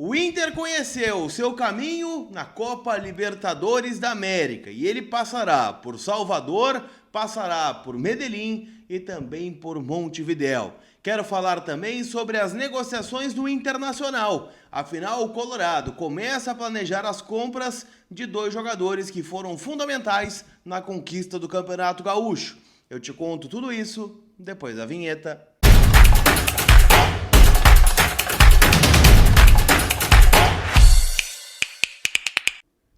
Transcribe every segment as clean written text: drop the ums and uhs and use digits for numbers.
O Inter conheceu o seu caminho na Copa Libertadores da América e ele passará por Salvador, passará por Medellín e também por Montevidéu. Quero falar também sobre as negociações do Internacional. Afinal, o Colorado começa a planejar as compras de dois jogadores que foram fundamentais na conquista do Campeonato Gaúcho. Eu te conto tudo isso depois da vinheta.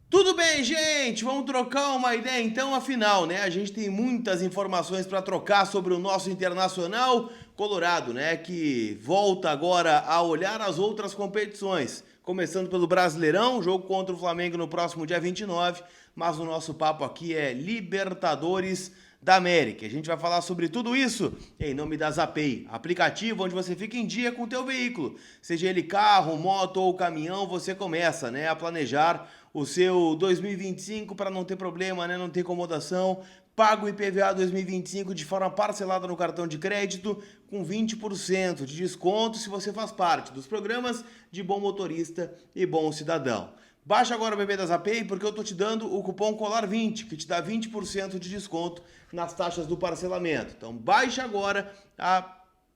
Tudo bem, gente? Vamos trocar uma ideia então, afinal, né? A gente tem muitas informações para trocar sobre o nosso Internacional Colorado, né? Que volta agora a olhar as outras competições. Começando pelo Brasileirão, jogo contra o Flamengo no próximo dia 29, mas o nosso papo aqui é Libertadores da América. A gente vai falar sobre tudo isso em nome da Zapay, aplicativo onde você fica em dia com o teu veículo. Seja ele carro, moto ou caminhão, você começa, né, a planejar o seu 2025 para não ter problema, né, não ter incomodação. Paga o IPVA 2025 de forma parcelada no cartão de crédito com 20% de desconto se você faz parte dos programas de Bom Motorista e Bom Cidadão. Baixa agora o bebê da Zapay porque eu tô te dando o cupom COLAR20, que te dá 20% de desconto nas taxas do parcelamento. Então baixa agora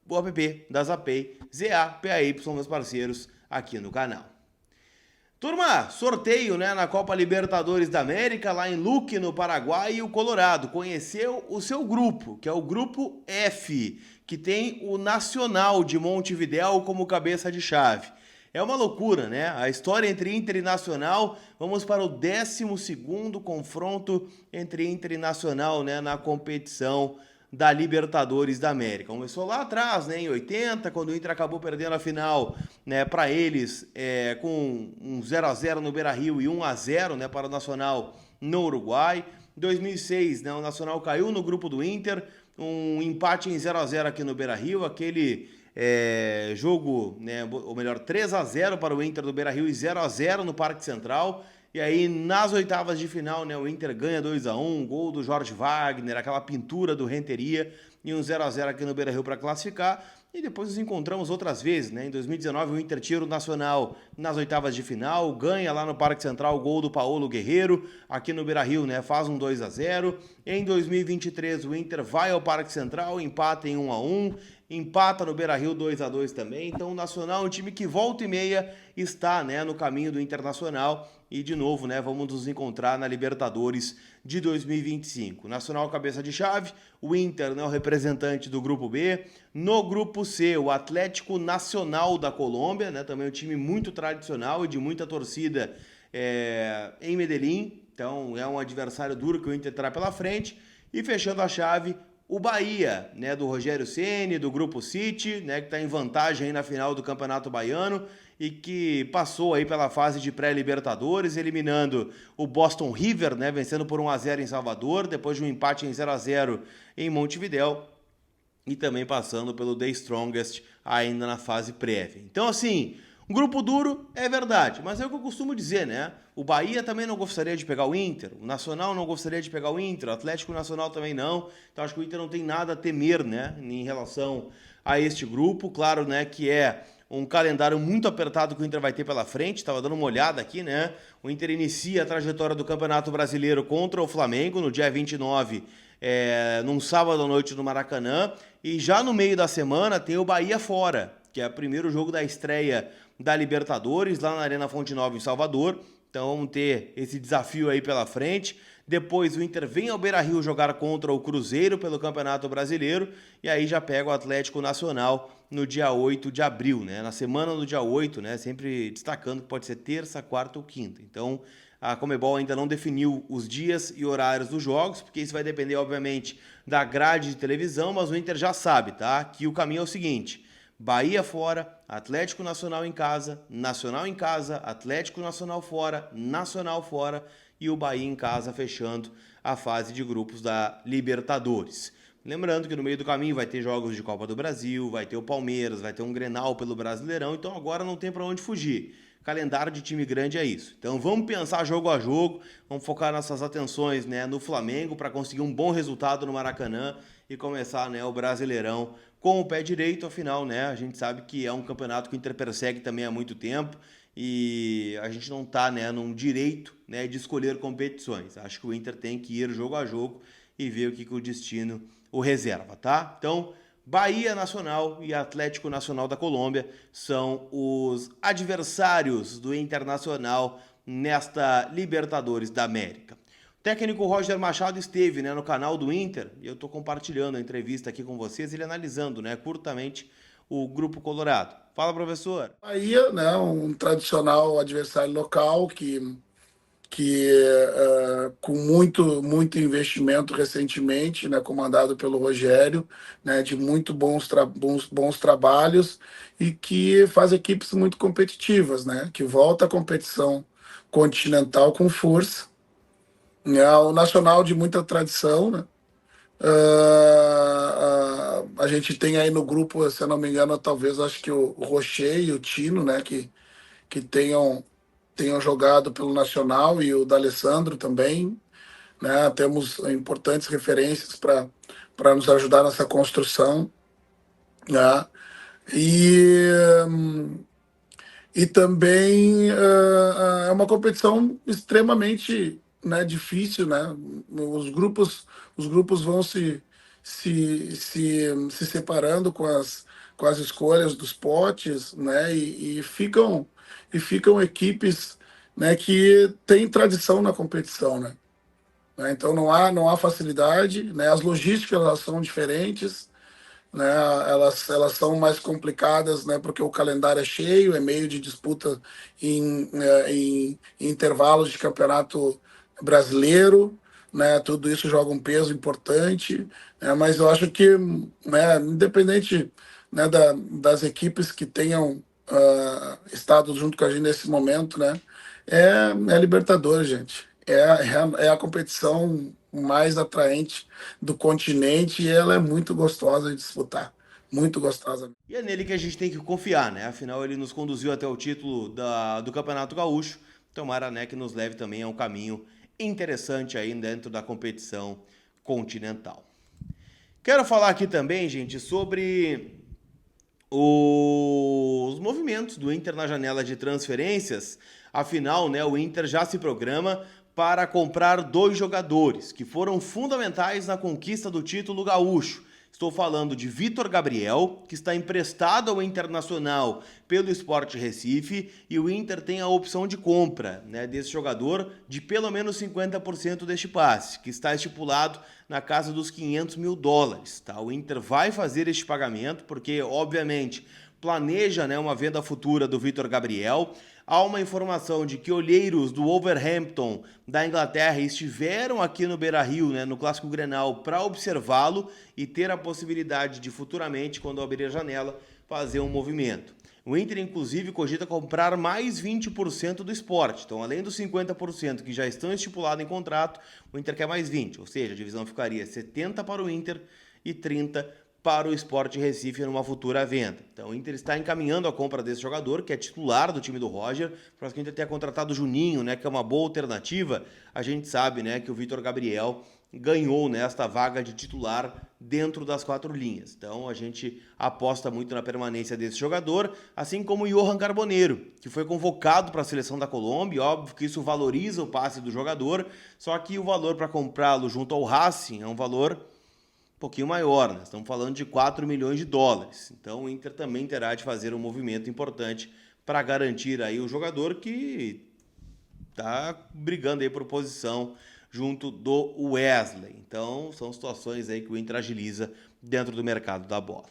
o app da Zapay, ZAPAY, meus parceiros aqui no canal. Turma, sorteio, né, na Copa Libertadores da América, lá em Luque, no Paraguai, e o Colorado conheceu o seu grupo, que é o Grupo F, que tem o Nacional de Montevidéu como cabeça de chave. É uma loucura, né? A história entre Inter e Nacional. Vamos para o 12º confronto entre Inter e Nacional, né, na competição da Libertadores da América. Começou lá atrás, né, em 80, quando o Inter acabou perdendo a final, né, para eles, com um 0-0 no Beira-Rio e 1-0, né, para o Nacional no Uruguai. Em 2006, né, o Nacional caiu no grupo do Inter, um empate em 0-0 aqui no Beira-Rio, aquele jogo, né, ou melhor, 3-0 para o Inter do Beira-Rio e 0-0 no Parque Central. E aí, nas oitavas de final, né, o Inter ganha 2-1, gol do Jorge Wagner, aquela pintura do Renteria, e um 0-0 aqui no Beira-Rio para classificar. E depois nos encontramos outras vezes, né? Em 2019, o Inter tira o Nacional nas oitavas de final, ganha lá no Parque Central o gol do Paulo Guerreiro, aqui no Beira-Rio, né, faz um 2-0. Em 2023, o Inter vai ao Parque Central, empata em 1-1, empata no Beira-Rio 2-2 também. Então o Nacional é um time que volta e meia está, né, no caminho do Internacional. E de novo, né, vamos nos encontrar na Libertadores de 2025. Nacional cabeça de chave, o Inter, né, o representante do Grupo B. No Grupo C, o Atlético Nacional da Colômbia, né, também um time muito tradicional e de muita torcida em Medellín. Então é um adversário duro que o Inter terá pela frente. E fechando a chave, o Bahia, né, do Rogério Ceni, do Grupo City, né, que está em vantagem aí na final do Campeonato Baiano e que passou aí pela fase de pré-Libertadores, eliminando o Boston River, né, vencendo por 1-0 em Salvador, depois de um empate em 0-0 em Montevidéu e também passando pelo The Strongest ainda na fase prévia. Então, assim, um grupo duro é verdade, mas é o que eu costumo dizer, né? O Bahia também não gostaria de pegar o Inter, o Nacional não gostaria de pegar o Inter, o Atlético Nacional também não. Então acho que o Inter não tem nada a temer, né, em relação a este grupo. Claro, né, que é um calendário muito apertado que o Inter vai ter pela frente. Estava dando uma olhada aqui, né? O Inter inicia a trajetória do Campeonato Brasileiro contra o Flamengo no dia 29, num sábado à noite no Maracanã. E já no meio da semana tem o Bahia fora, que é o primeiro jogo da estreia da Libertadores, lá na Arena Fonte Nova, em Salvador. Então vamos ter esse desafio aí pela frente. Depois o Inter vem ao Beira-Rio jogar contra o Cruzeiro pelo Campeonato Brasileiro. E aí já pega o Atlético Nacional no dia 8 de abril, né? Na semana do dia 8, né? Sempre destacando que pode ser terça, quarta ou quinta. Então a Conmebol ainda não definiu os dias e horários dos jogos, porque isso vai depender, obviamente, da grade de televisão, mas o Inter já sabe, tá? Que o caminho é o seguinte: Bahia fora, Atlético Nacional em casa, Atlético Nacional fora, Nacional fora e o Bahia em casa fechando a fase de grupos da Libertadores. Lembrando que no meio do caminho vai ter jogos de Copa do Brasil, vai ter o Palmeiras, vai ter um Grenal pelo Brasileirão, então agora não tem para onde fugir. Calendário de time grande é isso. Então vamos pensar jogo a jogo, vamos focar nossas atenções, né, no Flamengo para conseguir um bom resultado no Maracanã e começar, né, o Brasileirão com o pé direito. Afinal, né, a gente sabe que é um campeonato que o Inter persegue também há muito tempo e a gente não está, né, num direito, né, de escolher competições. Acho que o Inter tem que ir jogo a jogo e ver o que o destino o reserva, tá? Então, Bahia Nacional e Atlético Nacional da Colômbia são os adversários do Internacional nesta Libertadores da América. O técnico Roger Machado esteve, né, no canal do Inter, e eu estou compartilhando a entrevista aqui com vocês, ele analisando, né, curtamente o Grupo Colorado. Fala, professor. Bahia, né, um tradicional adversário local que com muito investimento recentemente, né, comandado pelo Rogério, né, de muito bons trabalhos e que faz equipes muito competitivas, né, que volta à competição continental com força, né, o Nacional de muita tradição, né. A gente tem aí no grupo, se eu não me engano, talvez acho que o Rocher e o Tino, né, que tenham jogado pelo Nacional e o D'Alessandro também, né? Temos importantes referências para nos ajudar nessa construção, né? E, e também é uma competição extremamente, né, difícil, né? Os grupos, os grupos vão se separando com as escolhas dos potes, né? E ficam equipes, né, que têm tradição na competição, né? Então não há facilidade, né? As logísticas elas são diferentes, né? Elas são mais complicadas, né? Porque o calendário é cheio, é meio de disputa em intervalos de campeonato brasileiro, né? Tudo isso joga um peso importante, né? Mas eu acho que, né, independente, né, das equipes que tenham estado junto com a gente nesse momento, né? É a Libertadores, gente. É a competição mais atraente do continente e ela é muito gostosa de disputar. Muito gostosa. E é nele que a gente tem que confiar, né? Afinal, ele nos conduziu até o título do Campeonato Gaúcho. Tomara, né, que nos leve também a um caminho interessante aí dentro da competição continental. Quero falar aqui também, gente, sobre os movimentos do Inter na janela de transferências. Afinal, né, o Inter já se programa para comprar 2 jogadores que foram fundamentais na conquista do título gaúcho. Estou falando de Vitor Gabriel, que está emprestado ao Internacional pelo Sport Recife, e o Inter tem a opção de compra, né, desse jogador de pelo menos 50% deste passe, que está estipulado na casa dos US$ 500 mil. Tá? O Inter vai fazer este pagamento, porque, obviamente, planeja, né, uma venda futura do Vitor Gabriel. Há uma informação de que olheiros do Wolverhampton da Inglaterra estiveram aqui no Beira-Rio, né, no Clássico Grenal, para observá-lo e ter a possibilidade de futuramente, quando abrir a janela, fazer um movimento. O Inter, inclusive, cogita comprar mais 20% do Sport. Então, além dos 50% que já estão estipulados em contrato, o Inter quer mais 20%. Ou seja, a divisão ficaria 70% para o Inter e 30% para o Sport Recife numa futura venda. Então o Inter está encaminhando a compra desse jogador, que é titular do time do Roger, para que o Inter tenha contratado o Juninho, né, que é uma boa alternativa. A gente sabe, né, que o Vitor Gabriel ganhou nesta vaga de titular dentro das 4 linhas. Então a gente aposta muito na permanência desse jogador, assim como o Johan Carboneiro, que foi convocado para a seleção da Colômbia. Óbvio que isso valoriza o passe do jogador, só que o valor para comprá-lo junto ao Racing é um valor um pouquinho maior, né? Estamos falando de US$ 4 milhões. Então o Inter também terá de fazer um movimento importante para garantir aí o jogador que está brigando aí por posição junto do Wesley. Então são situações aí que o Inter agiliza dentro do mercado da bola.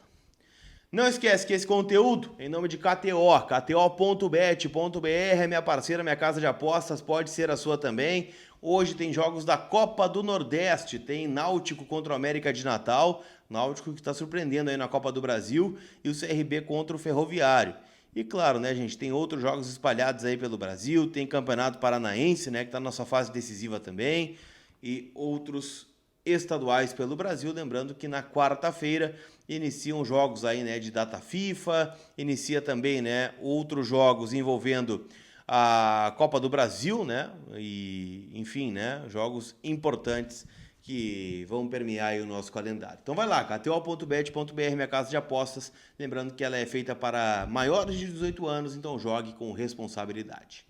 Não esquece que esse conteúdo, em nome de KTO, kto.bet.br, é minha parceira, minha casa de apostas, pode ser a sua também. Hoje tem jogos da Copa do Nordeste, tem Náutico contra o América de Natal, Náutico que está surpreendendo aí na Copa do Brasil, e o CRB contra o Ferroviário. E claro, né, gente, tem outros jogos espalhados aí pelo Brasil, tem Campeonato Paranaense, né, que está na sua fase decisiva também, e outros estaduais pelo Brasil. Lembrando que na quarta-feira iniciam jogos aí, né, de data FIFA, inicia também, né, outros jogos envolvendo a Copa do Brasil, né, e enfim, né, jogos importantes que vão permear aí o nosso calendário. Então vai lá, kto.bet.br, minha casa de apostas. Lembrando que ela é feita para maiores de 18 anos, então jogue com responsabilidade.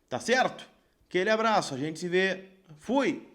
Tá certo? Aquele abraço, a gente se vê. Fui!